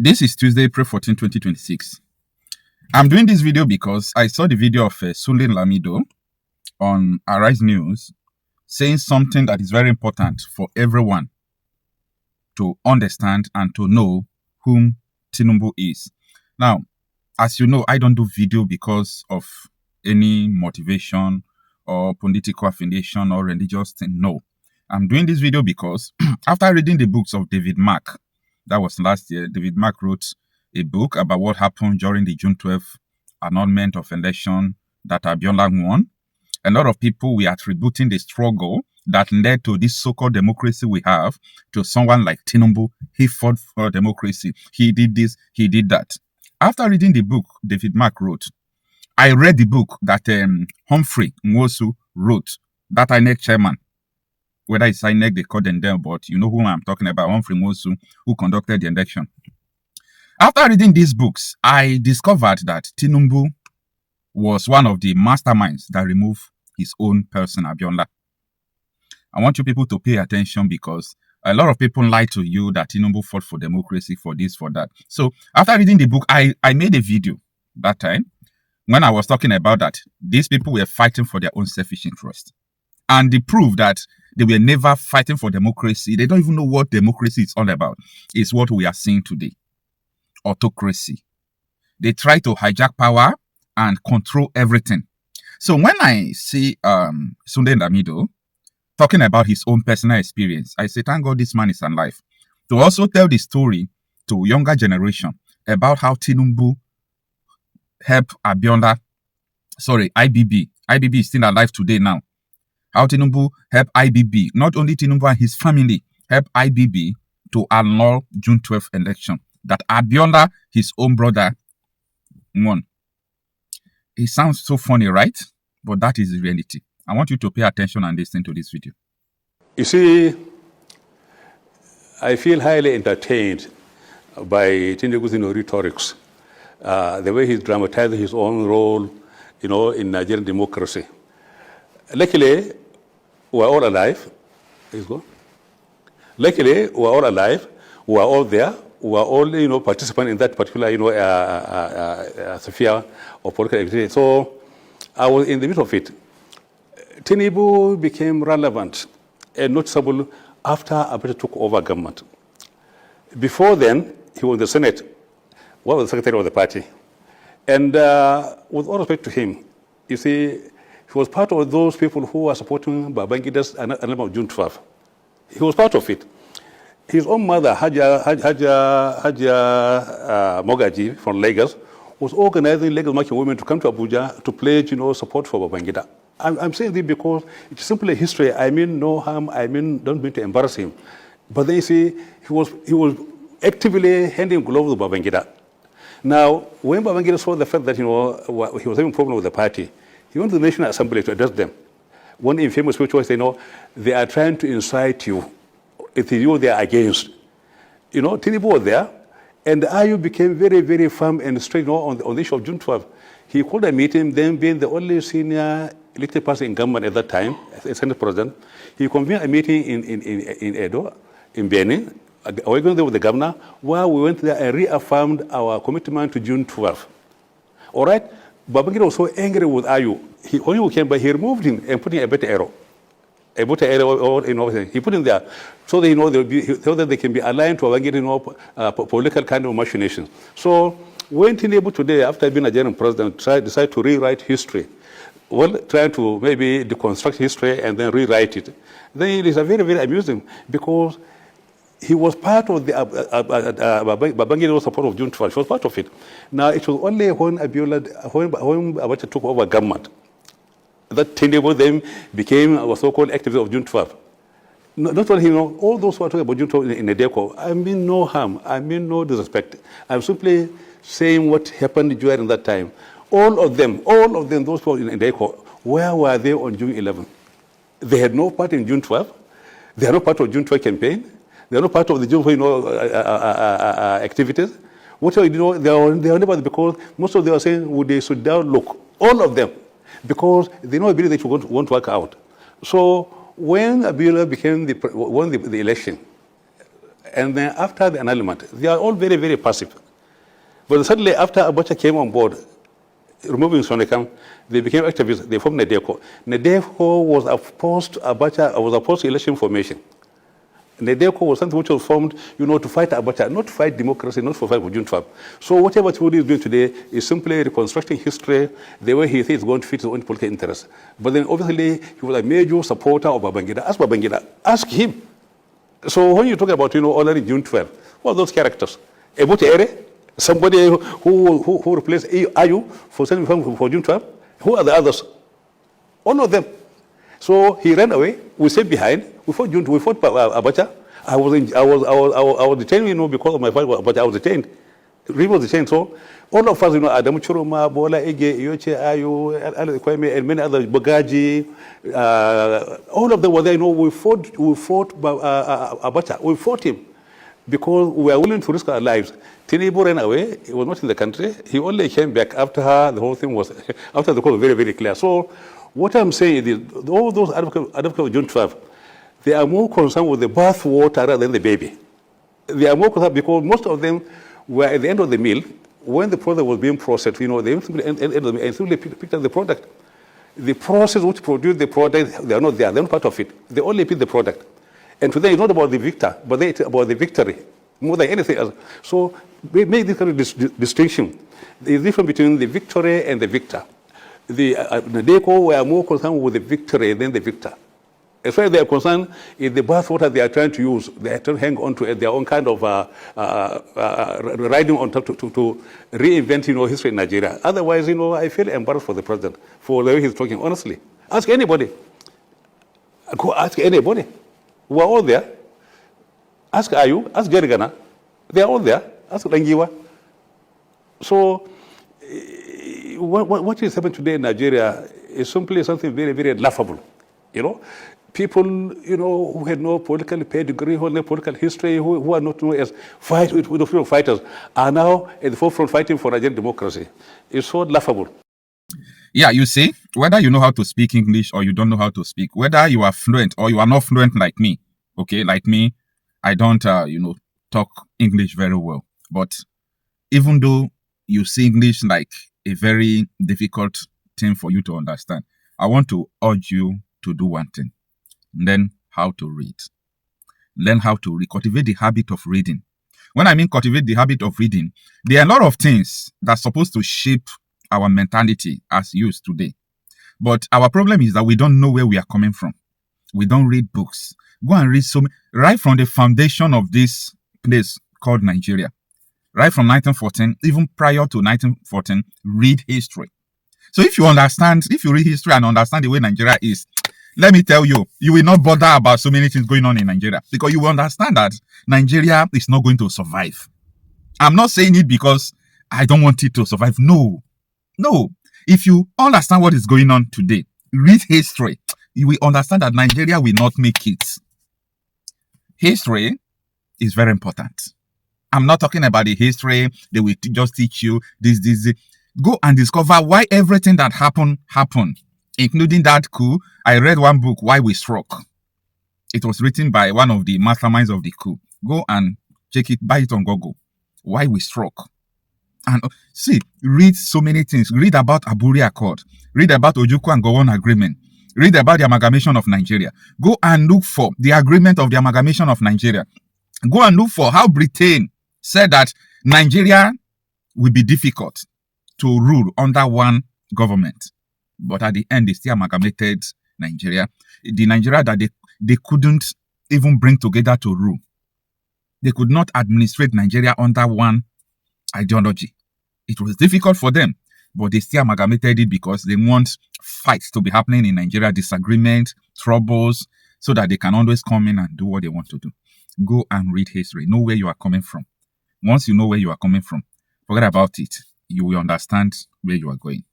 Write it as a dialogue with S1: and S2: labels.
S1: This is Tuesday, April 14, 2026. I'm doing this video because I saw the video of Sunday Lamido on Arise News saying something that is very important for everyone to understand and to know whom Tinubu is. Now, as you know, I don't do video because of any motivation or political affiliation or religious thing. No. I'm doing this video because after reading the books of David Mark, that was last year, David Mark wrote a book about what happened during the June 12th annulment of election that ABIOLA won. A lot of people were attributing the struggle that led to this so-called democracy we have to someone like Tinubu. He fought for democracy. He did this, he did that. After reading the book David Mark wrote, I read the book that Humphrey Nwosu wrote, that INEC chairman. Whether it's INEC, they call them, but you know who I'm talking about, Humphrey Nwosu, who conducted the election. After reading these books, I discovered that Tinubu was one of the masterminds that removed his own person, ABIOLA. I want you people to pay attention because a lot of people lie to you that Tinubu fought for democracy, for this, for that. So after reading the book, I made a video that time when I was talking about that. These people were fighting for their own selfish interest. And the proof that they were never fighting for democracy, they don't even know what democracy is all about, is what we are seeing today. Autocracy. They try to hijack power and control everything. So when I see Sunday Lamido talking about his own personal experience, I say, thank God this man is alive. To also tell the story to younger generation about how Tinubu helped IBB. IBB is still alive today now. How Tinubu helped IBB, not only Tinubu and his family, helped IBB to annul June 12th election. That ABIOLA, his own brother, won. It sounds so funny, right? But that is the reality. I want you to pay attention and listen to this video.
S2: You see, I feel highly entertained by Tinubu's rhetorics, the way he's dramatizing his own role, in Nigerian democracy. Luckily, we're all alive. He's gone. Luckily, we're all alive. We're all there. We're all, participants in that particular, sphere of political activity. So I was in the middle of it. Tinubu became relevant and noticeable after Abacha took over government. Before then, he was in the Senate, was the secretary of the party. And with all respect to him, you see, he was part of those people who were supporting Babangida's annulment of June 12th. He was part of it. His own mother, Haja Mogaji from Lagos, was organizing Lagos marching women to come to Abuja to pledge, support for Babangida. I'm saying this because it's simply history. I mean no harm. Don't mean to embarrass him. But then you see, he was actively handing gloves to Babangida. Now, when Babangida saw the fact that he was having a problem with the party, he went to the National Assembly to address them. One infamous speech was, they are trying to incite you. It is you they are against. Tinubu was there, and the IU became very, very firm and straight on the issue of June 12th. He called a meeting, then being the only senior elected person in government at that time, as Senate President. He convened a meeting in Edo, in Benin. We were going there with the governor, where we went there and reaffirmed our commitment to June 12th. All right? Babangida was so angry with IU. When he came by, he removed him and put in a better arrow. He put him there so that, so that they can be aligned to Babangida, political kind of machinations. So when Tinubu today, after being a Nigerian president, decided to rewrite history, trying to maybe deconstruct history and then rewrite it, then it is very, very amusing because he was part of the Babangida support of June 12th. He was part of it. Now, it was only when Abacha took over government that Tinubu then became our so-called activist of June 12th. Not only all those who are talking about June 12th in Edeko, I mean no harm, I mean no disrespect. I'm simply saying what happened during that time. All of them, those people in Edeko, where were they on June 11th? They had no part in June 12th. They are not part of June 12th campaign. They are not part of the June 12th activities. What they are never, because most of them are saying they should down look. All of them. Because they don't believe that you won't work out. So when ABIOLA won the election, And then after the annulment, they are all very, very passive. But suddenly, after Abacha came on board, removing Sonekam, they became activists. They formed NEDECO. NEDECO was opposed to Abacha, was opposed to election formation. NEDECO was something which was formed, to fight Abacha, not to fight democracy, not to fight for June 12. So whatever Tinubu is doing today is simply reconstructing history the way he thinks it's going to fit his own political interests. But then obviously he was a major supporter of Babangida. Ask Babangida. Ask him. So when you talk about, honoring June 12, what are those characters? Ebute Ere? Somebody who replaced Ayu for June 12? Who are the others? All of them. So he ran away. We stayed behind. We fought Abacha. I was detained, because of my fight with Abacha. I was detained. He was detained. So all of us, Adamu Churuma, Bola Ege, Yoche Ayu, Kwame, and many others, Bagaji, all of them were there. We fought Abacha. We fought him because we were willing to risk our lives. Tinubu ran away. He was not in the country. He only came back after the whole thing was, after the call was very, very clear. So what I'm saying is, all those advocates of June 12, they are more concerned with the bath water rather than the baby. They are more concerned because most of them were at the end of the meal. When the product was being processed, they simply picked up the product. The process which produced the product, they are not there. They're not part of it. They only pick the product. And for them, it's not about the victor, but it's about the victory more than anything else. So we make this kind of distinction. There is difference between the victory and the victor. The NEDECO were more concerned with the victory than the victor. As far as they are concerned, is the bathwater they are trying to use, they are trying to hang on to their own kind of riding on top to reinvent, history in Nigeria. Otherwise, I feel embarrassed for the president, for the way he's talking, honestly. Ask anybody. Go ask anybody. We're all there. Ask Ayu, ask Jerigana. They're all there. Ask Langiwa. So, what is happening today in Nigeria is simply something very, very laughable. People, who had no political pedigree, who had no political history, who are not known as fighters, are now at the forefront fighting for Nigerian democracy. It's so laughable.
S1: Yeah, you see, whether you know how to speak English or you don't know how to speak, whether you are fluent or you are not fluent like me, okay, like me, I don't, talk English very well. But even though you see English like a very difficult thing for you to understand, I want to urge you to do one thing. Learn how to read. Learn how to read. Cultivate the habit of reading. When I mean cultivate the habit of reading, there are a lot of things that's supposed to shape our mentality as youth today. But our problem is that we don't know where we are coming from. We don't read books. Go and read right from the foundation of this place called Nigeria. Right from 1914, even prior to 1914, read history. So if you read history and understand the way Nigeria is, let me tell you, you will not bother about so many things going on in Nigeria because you will understand that Nigeria is not going to survive. I'm not saying it because I don't want it to survive. No. If you understand what is going on today, read history, you will understand that Nigeria will not make it. History is very important. I'm not talking about the history. They will just teach you this. Go and discover why everything that happened, including that coup. I read one book, Why We Struck. It was written by one of the masterminds of the coup. Go and check it, buy it on Google. Why We Struck. And see, read so many things. Read about Aburi Accord. Read about Ojukwu and Gowon Agreement. Read about the amalgamation of Nigeria. Go and look for the agreement of the amalgamation of Nigeria. Go and look for how Britain said that Nigeria will be difficult to rule under one government. But at the end, they still amalgamated Nigeria. The Nigeria that they couldn't even bring together to rule. They could not administrate Nigeria under one ideology. It was difficult for them, but they still amalgamated it because they want fights to be happening in Nigeria, disagreement, troubles, so that they can always come in and do what they want to do. Go and read history. Know where you are coming from. Once you know where you are coming from, forget about it. You will understand where you are going.